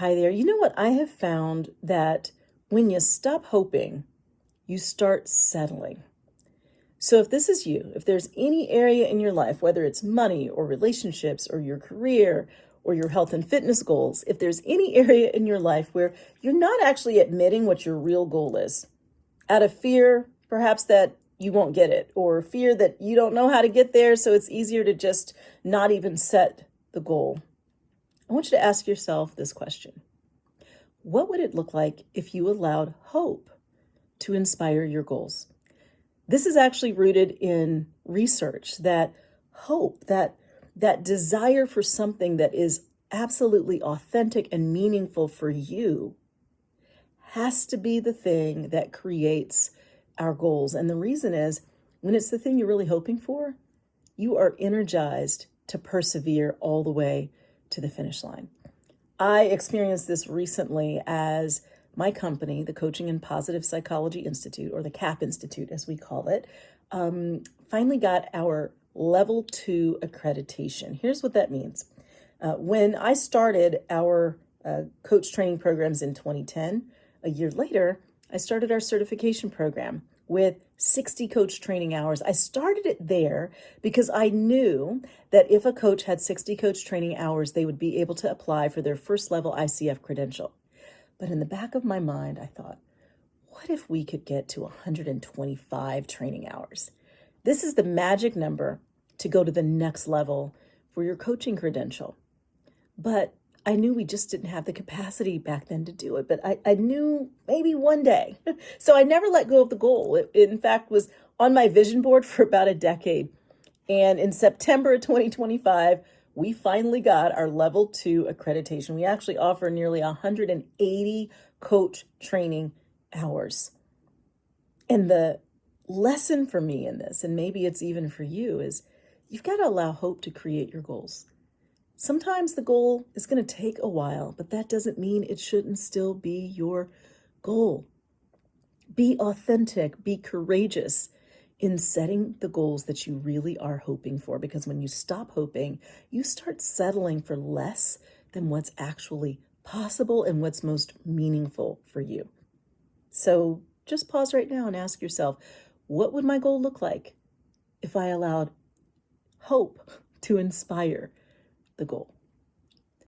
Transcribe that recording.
Hi there. You know what? I have found that when you stop hoping, you start settling. So if this is you, if there's any area in your life, whether it's money or relationships or your career or your health and fitness goals, if there's any area in your life where you're not actually admitting what your real goal is, out of fear, perhaps that you won't get it, or fear that you don't know how to get there, so it's easier to just not even set the goal. I want you to ask yourself this question. What would it look like if you allowed hope to inspire your goals? This is actually rooted in research that hope, that desire for something that is absolutely authentic and meaningful for you has to be the thing that creates our goals. And the reason is when it's the thing you're really hoping for, you are energized to persevere all the way to the finish line. I experienced this recently as my company, the Coaching and Positive Psychology Institute, or the CAP Institute as we call it, finally got our level 2 accreditation. Here's what that means. When I started our coach training programs in 2010, a year later, I started our certification program with 60 coach training hours. I started it there because I knew that if a coach had 60 coach training hours, they would be able to apply for their first level ICF credential. But in the back of my mind, I thought, what if we could get to 125 training hours? This is the magic number to go to the next level for your coaching credential. But I knew we just didn't have the capacity back then to do it, but I knew maybe one day. So I never let go of the goal. It, in fact, was on my vision board for about a decade. And in September of 2025, we finally got our level 2 accreditation. We actually offer nearly 180 coach training hours. And the lesson for me in this, and maybe it's even for you, is you've got to allow hope to create your goals. Sometimes the goal is going to take a while, but that doesn't mean it shouldn't still be your goal. Be authentic, be courageous in setting the goals that you really are hoping for, because when you stop hoping, you start settling for less than what's actually possible and what's most meaningful for you. So just pause right now and ask yourself, what would my goal look like if I allowed hope to inspire the goal?